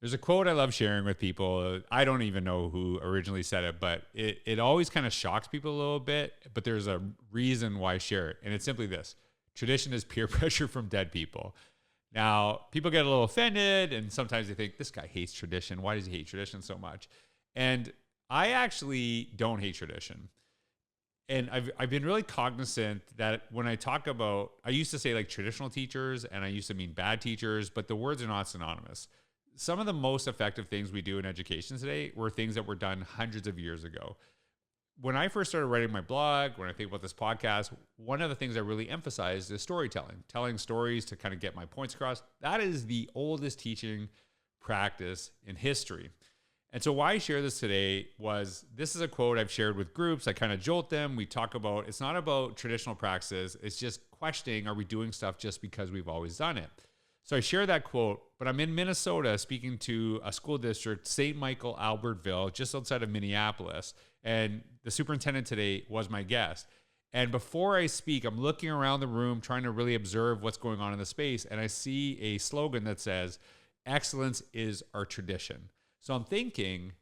There's a quote I love sharing with people. I don't even know who originally said it, but it always kind of shocks people a little bit, but there's a reason why I share it. And it's simply this: tradition is peer pressure from dead people. Now, people get a little offended, and sometimes they think, this guy hates tradition. Why does he hate tradition so much? And I actually don't hate tradition. And I've been really cognizant that when I talk about, I used to say like traditional teachers, and I used to mean bad teachers, but the words are not synonymous. Some of the most effective things we do in education today were things that were done hundreds of years ago. When I first started writing my blog, when I think about this podcast, one of the things I really emphasized is storytelling, telling stories to kind of get my points across. That is the oldest teaching practice in history. And so why I share this today was, this is a quote I've shared with groups. I kind of jolt them. We talk about, it's not about traditional practices. It's just questioning, are we doing stuff just because we've always done it? So I share that quote, but I'm in Minnesota speaking to a school district, St. Michael-Albertville, just outside of Minneapolis. And the superintendent today was my guest. And before I speak, I'm looking around the room, trying to really observe what's going on in the space. And I see a slogan that says, excellence is our tradition. So I'm thinking,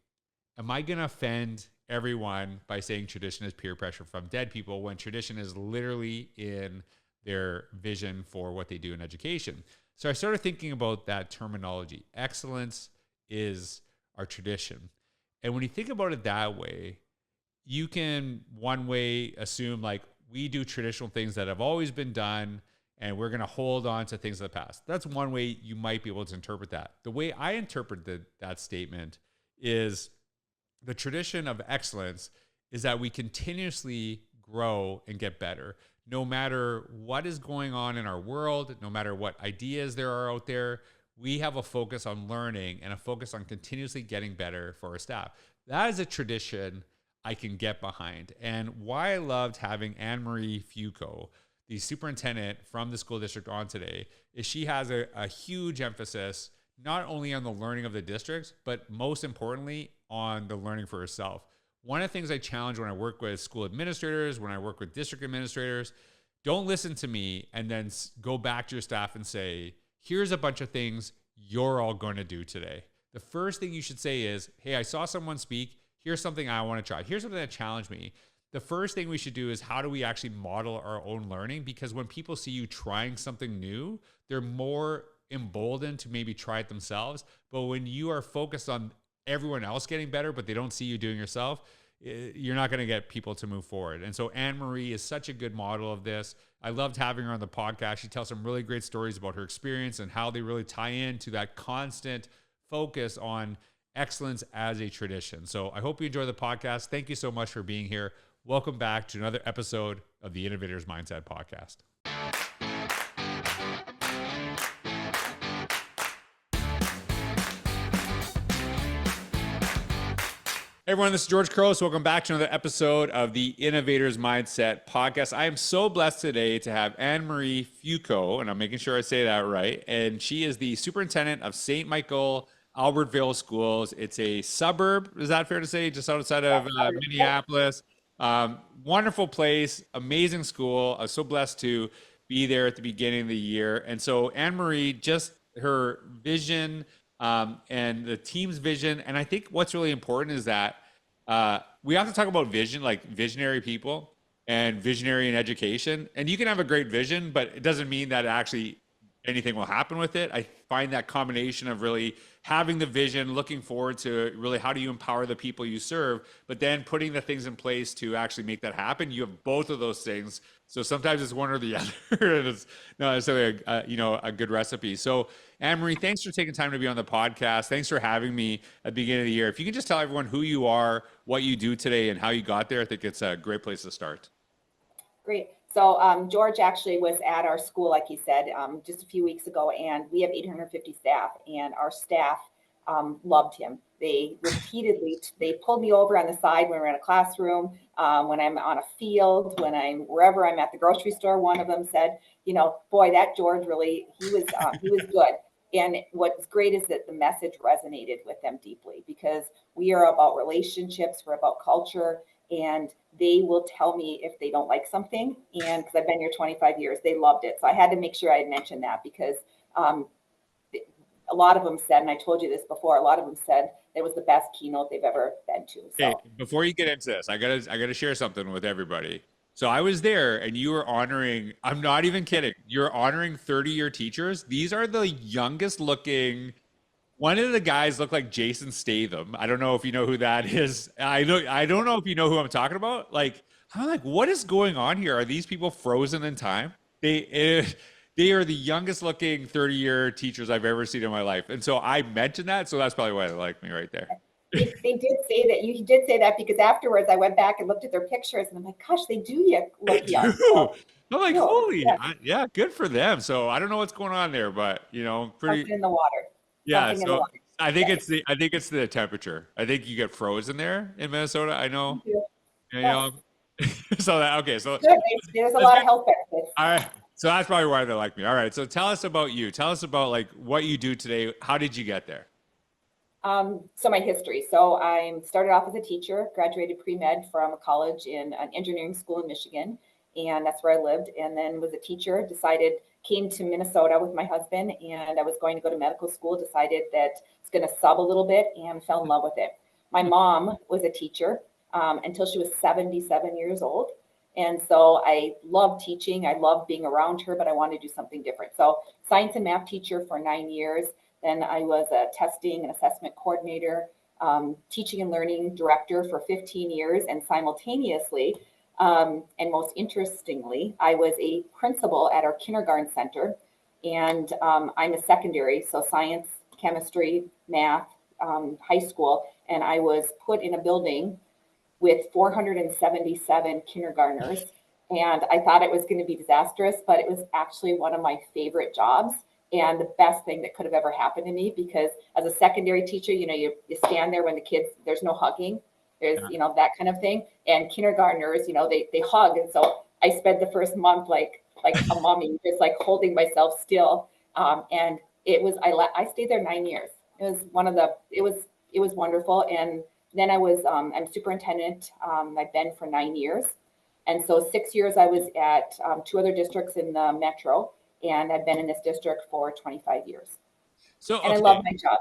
am I going to offend everyone by saying tradition is peer pressure from dead people when tradition is literally in their vision for what they do in education? So I started thinking about that terminology. Excellence is our tradition. And when you think about it that way, you can one way assume like we do traditional things that have always been done and we're going to hold on to things of the past. That's one way you might be able to interpret that. The way I interpreted that statement is the tradition of excellence is that we continuously grow and get better. No matter what is going on in our world, no matter what ideas there are out there, we have a focus on learning and a focus on continuously getting better for our staff. That is a tradition I can get behind. And why I loved having Ann-Marie Foucault, the superintendent from the school district, on today, is she has a huge emphasis not only on the learning of the districts, but most importantly, on the learning for herself. One of the things I challenge when I work with school administrators, when I work with district administrators, don't listen to me and then go back to your staff and say, here's a bunch of things you're all going to do today. The first thing you should say is, hey, I saw someone speak. Here's something I want to try. Here's something that challenged me. The first thing we should do is, how do we actually model our own learning? Because when people see you trying something new, they're more emboldened to maybe try it themselves. But when you are focused on everyone else getting better, but they don't see you doing yourself, you're not going to get people to move forward. And so Ann-Marie is such a good model of this. I loved having her on the podcast. She tells some really great stories about her experience and how they really tie into that constant focus on excellence as a tradition. So I hope you enjoy the podcast. Thank you so much for being here. Welcome back to another episode of the Innovator's Mindset Podcast. Hey everyone, this is George Couros. Welcome back to another episode of the Innovator's Mindset Podcast. I am so blessed today to have Ann-Marie Foucault, and I'm making sure I say that right. And she is the superintendent of St. Michael-Albertville Schools. It's a suburb, is that fair to say, just outside of Minneapolis. Wonderful place, amazing school. I was so blessed to be there at the beginning of the year. And so Ann-Marie, just her vision, and the team's vision. And I think what's really important is that we have to talk about vision, like visionary people and visionary in education. And you can have a great vision, but it doesn't mean that actually anything will happen with it. I find that combination of really having the vision, looking forward to really how do you empower the people you serve, but then putting the things in place to actually make that happen. You have both of those things. So sometimes it's one or the other, and it's not necessarily a good recipe. So Ann-Marie, thanks for taking time to be on the podcast. Thanks for having me at the beginning of the year. If you can just tell everyone who you are, what you do today, and how you got there, I think it's a great place to start. Great. So George actually was at our school, like he said, just a few weeks ago, and we have 850 staff, and our staff loved him. They repeatedly, they pulled me over on the side when we're in a classroom, when I'm on a field, when I'm wherever I'm at the grocery store. One of them said, boy, that George really, he was good. And what's great is that the message resonated with them deeply, because we are about relationships, we're about culture, and they will tell me if they don't like something. And because I've been here 25 years, they loved it. So I had to make sure I had mentioned that, because a lot of them said, and I told you this before, a lot of them said it was the best keynote they've ever been to. Okay, So before you get into this, I gotta share something with everybody. So I was there and you were honoring, I'm not even kidding, you're honoring 30-year teachers. These are the youngest looking. One of the guys looked like Jason Statham. I don't know if you know who that is. I don't know if you know who I'm talking about. Like, I'm like, what is going on here? Are these people frozen in time? They are the youngest looking 30-year teachers I've ever seen in my life. And so I mentioned that, so that's probably why they like me right there. they did say that. You did say that because afterwards I went back and looked at their pictures and I'm like, gosh, they do look young. So, I'm like, no, holy, yes, yeah, good for them. So I don't know what's going on there, but pretty, something in the water. yeah. Something in the So water. I think Yes. I think it's the temperature. I think you get frozen there in Minnesota. I know, Thank you. you Yes. know. So that okay, so Good. There's a that's lot good. of health benefits. All right, so that's probably why they like me. All right, so tell us about you. Tell us about like what you do today. How did you get there? So my history. So I started off as a teacher, graduated pre-med from a college in an engineering school in Michigan, and that's where I lived. And then was a teacher, came to Minnesota with my husband, and I was going to go to medical school, decided that it's going to sub a little bit and fell in love with it. My mom was a teacher until she was 77 years old. And so I loved teaching. I loved being around her, but I wanted to do something different. So science and math teacher for 9 years. Then I was a testing and assessment coordinator, teaching and learning director for 15 years. And simultaneously, and most interestingly, I was a principal at our kindergarten center. And I'm a secondary, so science, chemistry, math, high school. And I was put in a building with 477 kindergartners. And I thought it was going to be disastrous, but it was actually one of my favorite jobs and the best thing that could have ever happened to me, because as a secondary teacher, you stand there when the kids, there's no hugging, there's, that kind of thing. And kindergartners, they hug. And so I spent the first month like a mummy, just like holding myself still. And I stayed there 9 years. It was wonderful. And then I'm superintendent. I've been for 9 years. And so 6 years I was at two other districts in the metro, and I've been in this district for 25 years. So And okay. I love my job.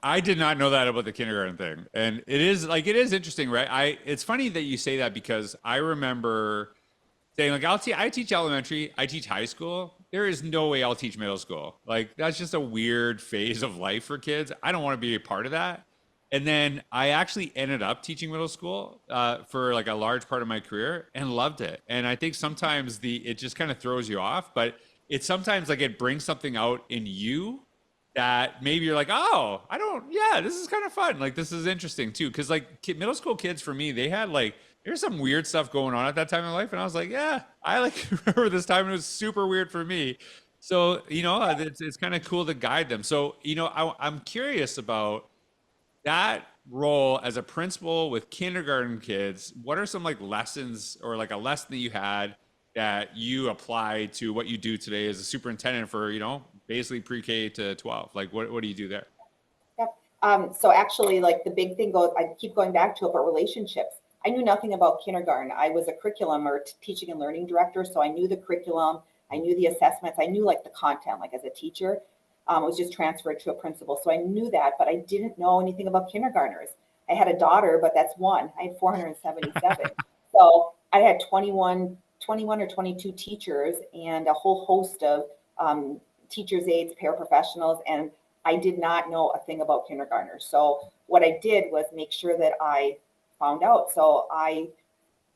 I did not know that about the kindergarten thing. And it is interesting, right? It's funny that you say that because I remember saying like I teach elementary, I teach high school. There is no way I'll teach middle school. Like that's just a weird phase of life for kids. I don't want to be a part of that. And then I actually ended up teaching middle school for like a large part of my career and loved it. And I think sometimes it just kind of throws you off, but it's sometimes like it brings something out in you that maybe you're like, oh, this is kind of fun. Like, this is interesting too. Cause like middle school kids for me, there's some weird stuff going on at that time in life. And I was like, yeah, I like remember this time. It was super weird for me. So, it's kind of cool to guide them. So, I'm curious about that role as a principal with kindergarten kids. What are some like lessons or like a lesson that you had that you apply to what you do today as a superintendent for, basically pre-K to 12? Like what do you do there? Yep. So actually like the big thing I keep going back to about relationships. I knew nothing about kindergarten. I was a curriculum or teaching and learning director. So I knew the curriculum, I knew the assessments, I knew like the content, like as a teacher. It was just transferred to a principal. So I knew that, but I didn't know anything about kindergartners. I had a daughter, but that's one. I had 477. So I had 21 or 22 teachers and a whole host of teachers' aides, paraprofessionals, and I did not know a thing about kindergartners. So what I did was make sure that I found out. So I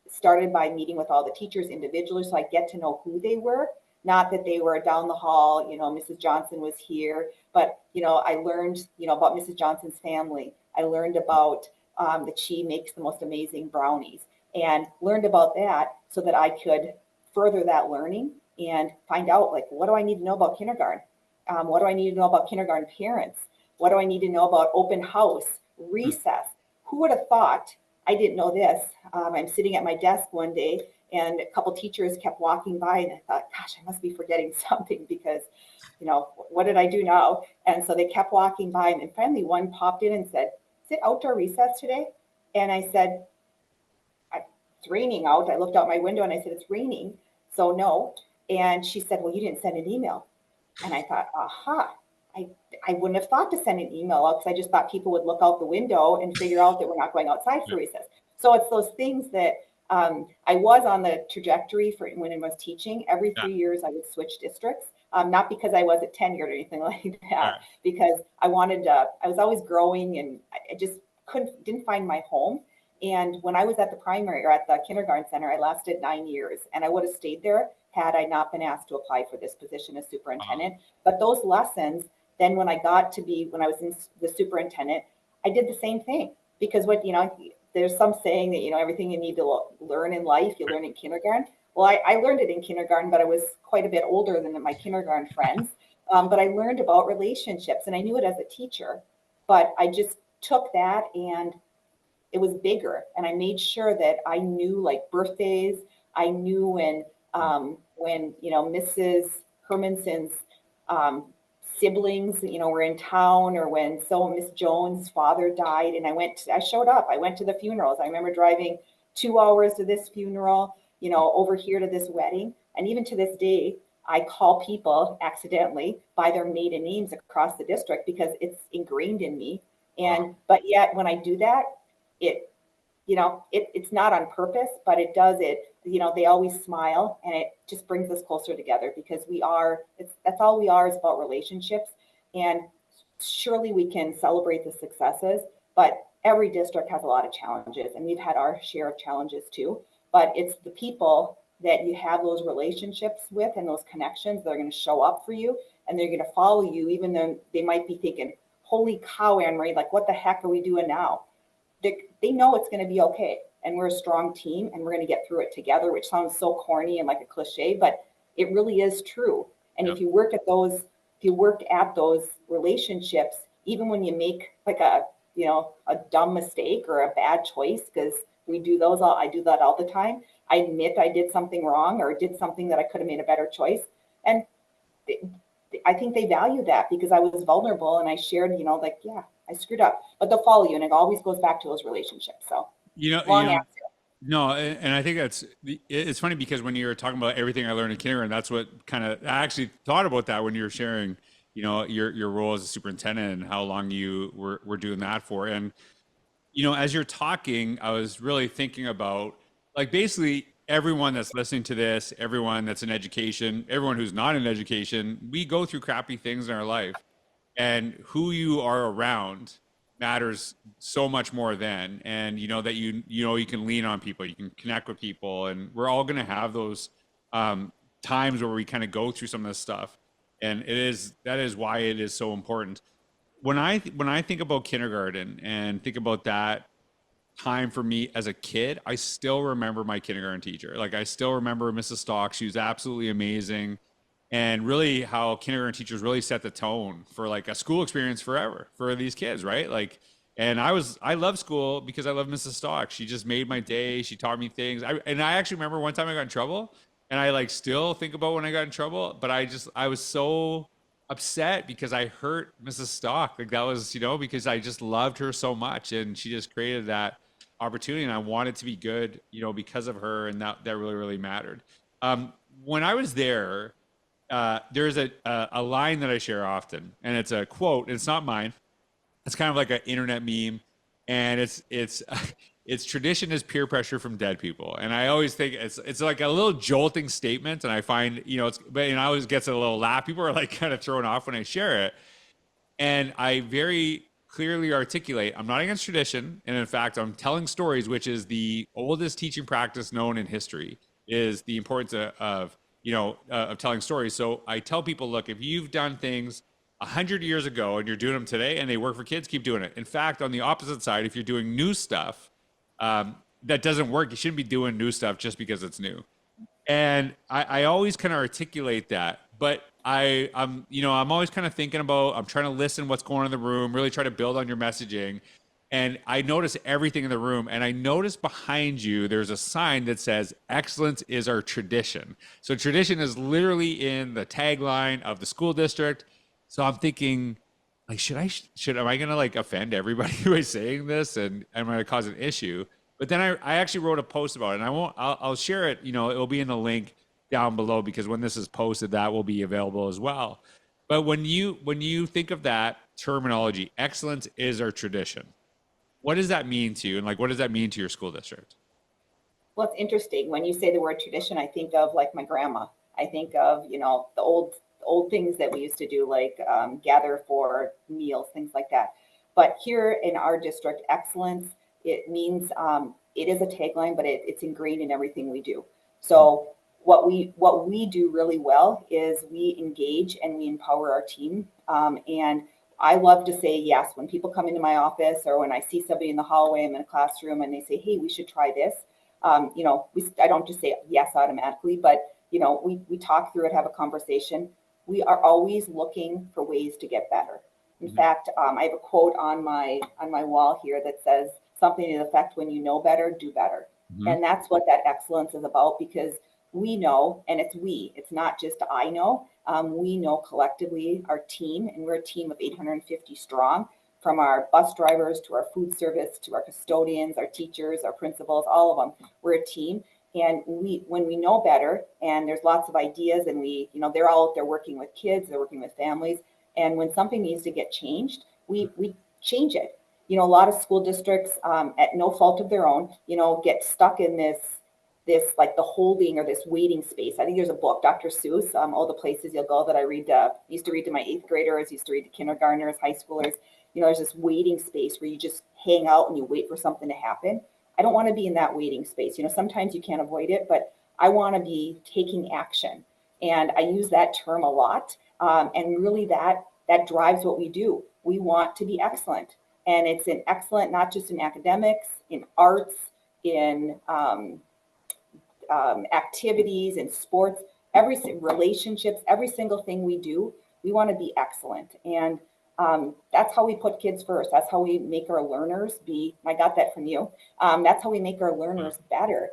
started by meeting with all the teachers individually so I get to know who they were. Not that they were down the hall, Mrs. Johnson was here, but, I learned, about Mrs. Johnson's family. I learned about that she makes the most amazing brownies and learned about that so that I could further that learning and find out, like, what do I need to know about kindergarten? What do I need to know about kindergarten parents? What do I need to know about open house, recess? Who would have thought I didn't know this? I'm sitting at my desk one day and a couple teachers kept walking by and I thought, gosh, I must be forgetting something because, what did I do now? And so they kept walking by and finally one popped in and said, is it outdoor recess today? And I said, it's raining out. I looked out my window and I said, it's raining. So no. And she said, well, you didn't send an email. And I thought, aha, I, I wouldn't have thought to send an email out because I just thought people would look out the window and figure out that we're not going outside for recess. So it's those things that I was on the trajectory for when I was teaching. Every 3 years, I would switch districts. Not because I wasn't tenured or anything like that, because I wanted to, I was always growing and I just didn't find my home. And when I was at the primary or at the kindergarten center, I lasted 9 years and I would have stayed there had I not been asked to apply for this position as superintendent. But those lessons, then when I got to be, when I was in the superintendent, I did the same thing because there's some saying that, everything you need to learn in life, you learn in kindergarten. Well, I learned it in kindergarten, but I was quite a bit older than my kindergarten friends. But I learned about relationships and I knew it as a teacher, but I just took that and it was bigger. And I made sure that I knew like birthdays. I knew when Mrs. Hermanson's siblings, were in town, or when Miss Jones' father died. And I showed up, I went to the funerals. I remember driving 2 hours to this funeral, over here to this wedding. And even to this day, I call people accidentally by their maiden names across the district because it's ingrained in me. But yet when I do that, it's not on purpose, but it does it. They always smile and it just brings us closer together because that's all we are, is about relationships. And surely we can celebrate the successes, but every district has a lot of challenges and we've had our share of challenges too. But it's the people that you have those relationships with and those connections that are going to show up for you and they're going to follow you, even though they might be thinking, holy cow, Ann-Marie, like what the heck are we doing now? They know it's going to be okay. And we're a strong team and we're going to get through it together, which sounds so corny and like a cliche, but it really is true. And if you work at those relationships, even when you make like a dumb mistake or a bad choice, because I do that all the time. I admit I did something wrong or did something that I could have made a better choice. And I think they value that because I was vulnerable and I shared, I screwed up, but they'll follow you. And it always goes back to those relationships. So answer. No, and I think it's funny because when you were talking about everything I learned in kindergarten, that's what I actually thought about that when you were sharing, your role as a superintendent and how long you were doing that for. And, as you're talking, I was really thinking about like basically everyone that's listening to this, everyone that's in education, everyone who's not in education, we go through crappy things in our life, and who you are around matters so much more then. And that you can lean on people, you can connect with people, and we're all going to have those times where we kind of go through some of this stuff. And that is why it is so important. When I think about kindergarten and think about that time for me as a kid, I still remember my kindergarten teacher. Like I still remember Mrs. Stock. She was absolutely amazing. And really how kindergarten teachers really set the tone for like a school experience forever for these kids, right? Like, and I love school because I love Mrs. Stock. She just made my day. She taught me things. I actually remember one time I got in trouble, and I like still think about when I got in trouble, but I was so upset because I hurt Mrs. Stock. Like that was, because I just loved her so much, and she just created that opportunity, and I wanted to be good, because of her, and that really, really mattered. When I was there, there's a line that I share often, and it's a quote. It's not mine. It's kind of like an internet meme, and it's tradition is peer pressure from dead people. And I always think it's like a little jolting statement, and I find it always gets a little laugh. People are like kind of thrown off when I share it, and I very clearly articulate I'm not against tradition, and in fact I'm telling stories, which is the oldest teaching practice known in history, is the importance of telling stories. So I tell people, look, if you've done things 100 years ago and you're doing them today and they work for kids, keep doing it. In fact, on the opposite side, if you're doing new stuff that doesn't work, you shouldn't be doing new stuff just because it's new. And I always kind of articulate that, but I'm always kind of thinking about, I'm trying to listen what's going on in the room, really try to build on your messaging. And I notice everything in the room, and I notice behind you, there's a sign that says, excellence is our tradition. So tradition is literally in the tagline of the school district. So I'm thinking, like, am I going to like offend everybody by saying this, and am I going to cause an issue? But then I actually wrote a post about it, and I'll share it. It'll be in the link down below, because when this is posted, that will be available as well. But when you think of that terminology, excellence is our tradition. What does that mean to you? And like, what does that mean to your school district? Well, it's interesting. When you say the word tradition, I think of like my grandma. I think of, the old things that we used to do, like gather for meals, things like that. But here in our district, excellence, it means it is a tagline, but it's ingrained in everything we do. So what we do really well is we engage and we empower our team. And I love to say yes when people come into my office, or when I see somebody in the hallway, I'm in a classroom, and they say, "Hey, we should try this." I don't just say yes automatically, but we talk through it, have a conversation. We are always looking for ways to get better. In fact, I have a quote on my wall here that says something to the effect, "When you know better, do better." And that's what that excellence is about, because we know, and it's not just I know, we know collectively, our team, and we're a team of 850 strong, from our bus drivers to our food service to our custodians, our teachers, our principals, all of them. We're a team. And when we know better, and there's lots of ideas, and they're all out there working with kids, they're working with families. And when something needs to get changed, we change it. A lot of school districts, at no fault of their own, get stuck in this like the holding or this waiting space. I think there's a book, Dr. Seuss, All the Places You'll Go, that I used to read to my 8th graders, used to read to kindergartners, high schoolers. There's this waiting space where you just hang out and you wait for something to happen. I don't want to be in that waiting space. Sometimes you can't avoid it, but I want to be taking action. And I use that term a lot. And really that drives what we do. We want to be excellent. And it's an excellent, not just in academics, in arts, in activities, in sports, relationships, every single thing we do, we want to be excellent. And that's how we put kids first. That's how we make our learners be. I got that from you. That's how we make our learners better,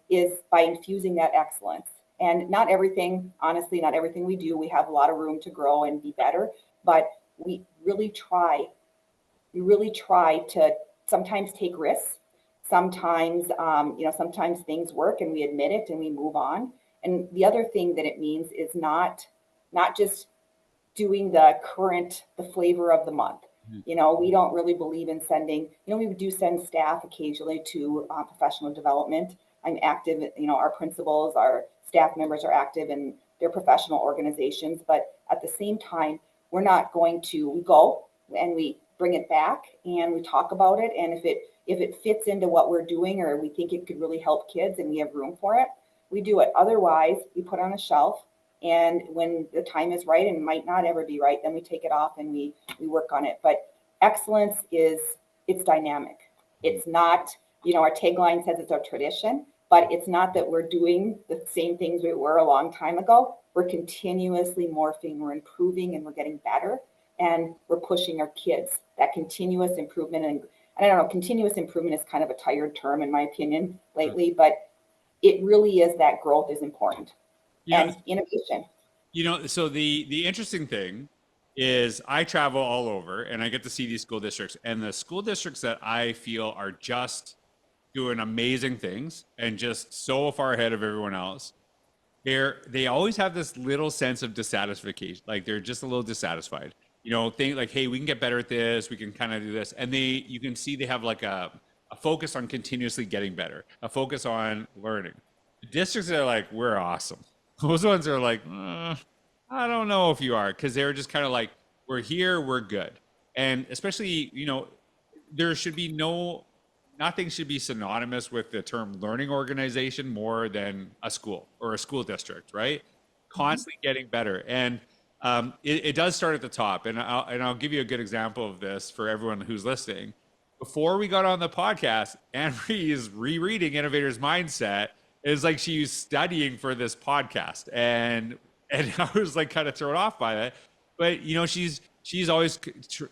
is by infusing that excellence. And not everything we do, we have a lot of room to grow and be better, but we really try to sometimes take risks. Sometimes, sometimes things work and we admit it and we move on. And the other thing that it means is not just doing the flavor of the month. We don't really believe in sending, we do send staff occasionally to professional development. I'm active, our principals, our staff members are active in their professional organizations, but at the same time, we go and we bring it back and we talk about it. And if it fits into what we're doing, or we think it could really help kids and we have room for it, we do it. Otherwise, we put on a shelf. And when the time is right, and it might not ever be right, then we take it off and we work on it. But excellence it's dynamic. It's not, our tagline says it's our tradition, but it's not that we're doing the same things we were a long time ago. We're continuously morphing, we're improving, and we're getting better. And we're pushing our kids, that continuous improvement. And I don't know, continuous improvement is kind of a tired term in my opinion lately, but it really is, that growth is important. And innovation. So the interesting thing is I travel all over and I get to see these school districts, and the school districts that I feel are just doing amazing things and just so far ahead of everyone else, they always have this little sense of dissatisfaction. Like they're just a little dissatisfied. Think like, hey, we can get better at this. We can kind of do this. And you can see they have like a focus on continuously getting better, a focus on learning. The districts that are like, we're awesome. Those ones are like, I don't know if you are, because they're just kind of like, we're here, we're good. And especially, there should be nothing should be synonymous with the term learning organization more than a school or a school district, right? Constantly getting better. And it does start at the top. And I'll give you a good example of this for everyone who's listening. Before we got on the podcast, Ann-Marie is rereading Innovator's Mindset. It's like she was studying for this podcast, and I was like kind of thrown off by that. But she's always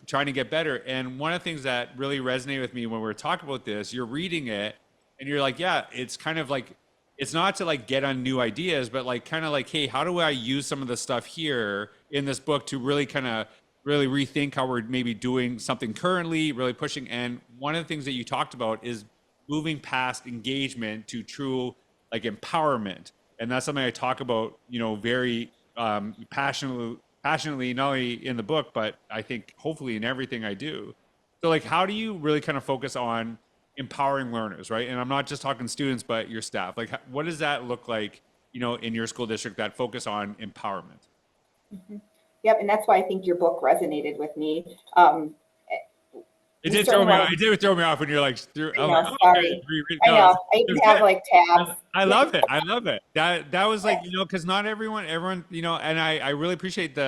trying to get better. And one of the things that really resonated with me when we were talking about this, you're reading it and you're like, yeah, it's kind of like, it's not to like get on new ideas, but like kind of like, hey, how do I use some of the stuff here in this book to really kind of really rethink how we're maybe doing something currently, really pushing. And one of the things that you talked about is moving past engagement to true like empowerment. And that's something I talk about, very passionately passionately, not only in the book, but I think hopefully in everything I do. So like, how do you really kind of focus on empowering learners, right? And I'm not just talking students, but your staff. Like, what does that look like, in your school district, that focus on empowerment? Mm-hmm. Yep, and that's why I think your book resonated with me. It We did throw certainly me off. want It to. did throw me off when you're like, I I'm like, know, oh, okay, sorry. I no, know. I it even was have good. like tabs. I Yeah. love it. I love it. That was like, because not everyone, and I really appreciate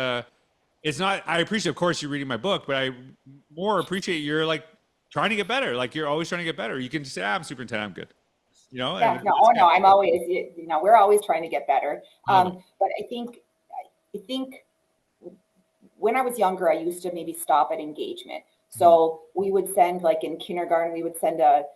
it's not, I appreciate, of course, you're reading my book, but I more appreciate you're like trying to get better. Like you're always trying to get better. You can just say, I'm superintendent, I'm good, Yeah, and no, that's oh no, good. I'm always, we're always trying to get better. Love it. But I think when I was younger, I used to maybe stop at engagement. Mhm. So we would send, like in kindergarten, we would send a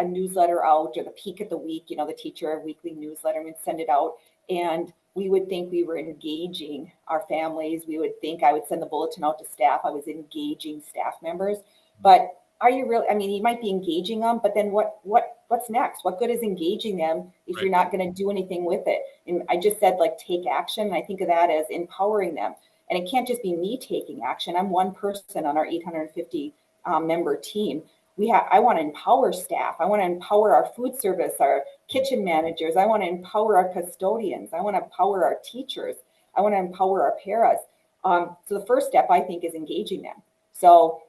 newsletter out, or the peak of the week, the teacher weekly newsletter, and we'd send it out. And we would think we were engaging our families. We would think I would send the bulletin out to staff. I was engaging staff members. But are you really? I mean, you might be engaging them, but then what's next? What good is engaging them if Right. you're not going to do anything with it? And I just said, like, take action. And I think of that as empowering them. And it can't just be me taking action. I'm one person on our 850 member team. I want to empower staff. I want to empower our food service, our kitchen managers. I want to empower our custodians. I want to empower our teachers. I want to empower our paras. So the first step, I think, is engaging them. So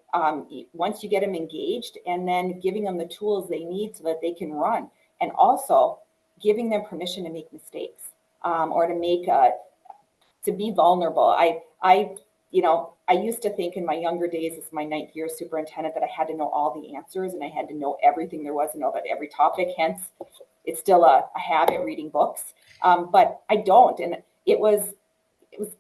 once you get them engaged, and then giving them the tools they need so that they can run, and also giving them permission to make mistakes, or to be vulnerable. I used to think in my younger days, as my 9th year superintendent, that I had to know all the answers and I had to know everything there was to know about every topic. Hence, it's still a habit reading books, but I don't. And it was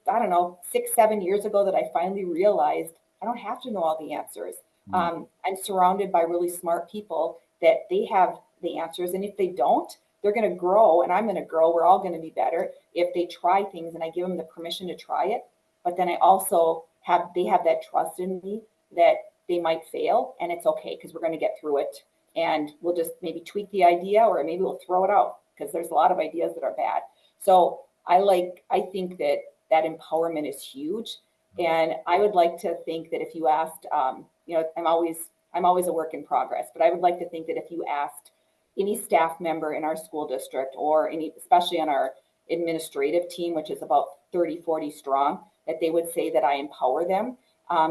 I don't know, 6, 7 years ago that I finally realized I don't have to know all the answers. Mhm. I'm surrounded by really smart people that they have the answers, and if they don't, they're going to grow, and I'm going to grow. We're all going to be better if they try things, and I give them the permission to try it. But then I also they have that trust in me that they might fail, and it's okay because we're going to get through it, and we'll just maybe tweak the idea, or maybe we'll throw it out because there's a lot of ideas that are bad. So I think that empowerment is huge. And I would like to think that if you asked, I'm always a work in progress, but I would like to think that if you asked any staff member in our school district, or especially on our administrative team, which is about 30, 40 strong, that they would say that I empower them,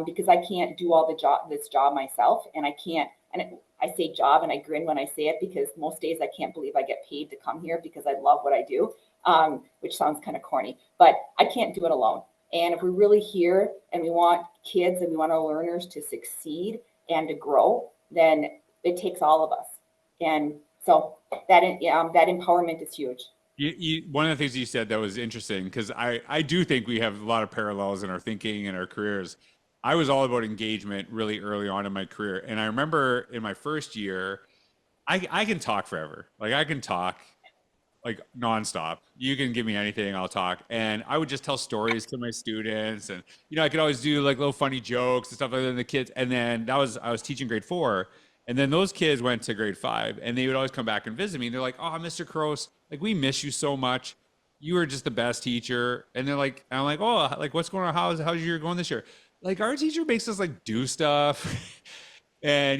because I can't do all this job myself, and I can't. And I say job, and I grin when I say it, because most days I can't believe I get paid to come here because I love what I do, which sounds kind of corny, but I can't do it alone. And if we're really here and we want kids and we want our learners to succeed and to grow, then it takes all of us. And so that empowerment is huge. One of the things you said that was interesting, because I do think we have a lot of parallels in our thinking and our careers. I was all about engagement really early on in my career. And I remember in my first year, I can talk forever. Like I can talk like nonstop. You can give me anything, I'll talk. And I would just tell stories to my students, and I could always do like little funny jokes and stuff like that in the kids. And then I was teaching grade 4, and then those kids went to grade 5, and they would always come back and visit me. And they're like, "Oh, Mr. Couros, like we miss you so much. You were just the best teacher." And they're like, and I'm like, "Oh, like what's going on? How's your year going this year?" Like our teacher makes us like do stuff. And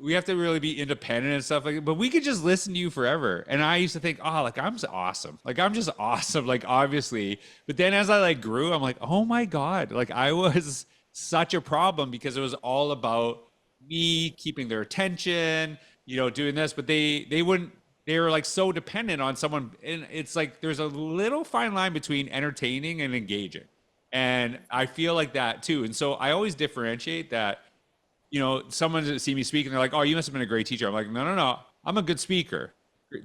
we have to really be independent and stuff like that. But we could just listen to you forever. And I used to think, oh, like I'm just awesome. Like I'm just awesome. Like obviously. But then as I like grew, I'm like, oh my God. Like I was such a problem because it was all about me keeping their attention, doing this. But they wouldn't. They were like so dependent on someone. And it's like there's a little fine line between entertaining and engaging. And I feel like that too. And so I always differentiate that. Someone see me speak and they're like, "Oh, you must have been a great teacher." I'm like, "No, no, no. I'm a good speaker."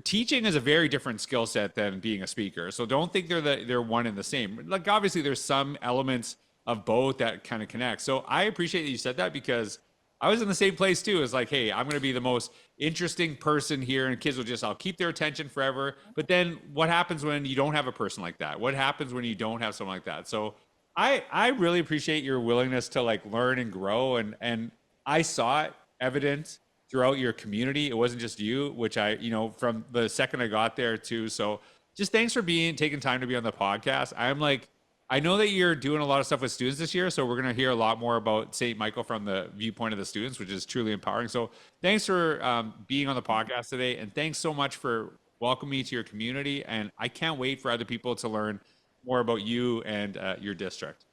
Teaching is a very different skill set than being a speaker. So don't think they're one and the same. Like obviously there's some elements of both that kind of connect. So I appreciate that you said that, because I was in the same place too. It's like, "Hey, I'm going to be the most interesting person here, and kids I'll keep their attention forever." But then what happens when you don't have a person like that? What happens when you don't have someone like that? So I really appreciate your willingness to like learn and grow, and I saw it evident throughout your community. It wasn't just you, which from the second I got there too. So just thanks for taking time to be on the podcast. I'm like I know that you're doing a lot of stuff with students this year, so we're going to hear a lot more about St. Michael from the viewpoint of the students, which is truly empowering. So thanks for being on the podcast today, and thanks so much for welcoming me to your community. And I can't wait for other people to learn more about you and your district.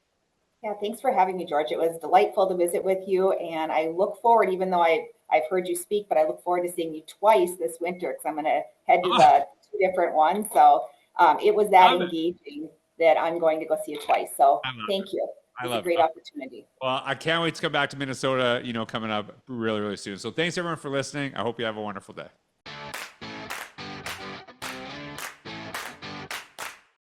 Yeah, thanks for having me, George. It was delightful to visit with you, and I look forward, even though I've heard you speak, but I look forward to seeing you twice this winter because I'm going to head to the two different ones. So it was that engaging that I'm going to go see you twice. So thank you. It's a great opportunity. Well, I can't wait to come back to Minnesota, coming up really, really soon. So thanks everyone for listening. I hope you have a wonderful day.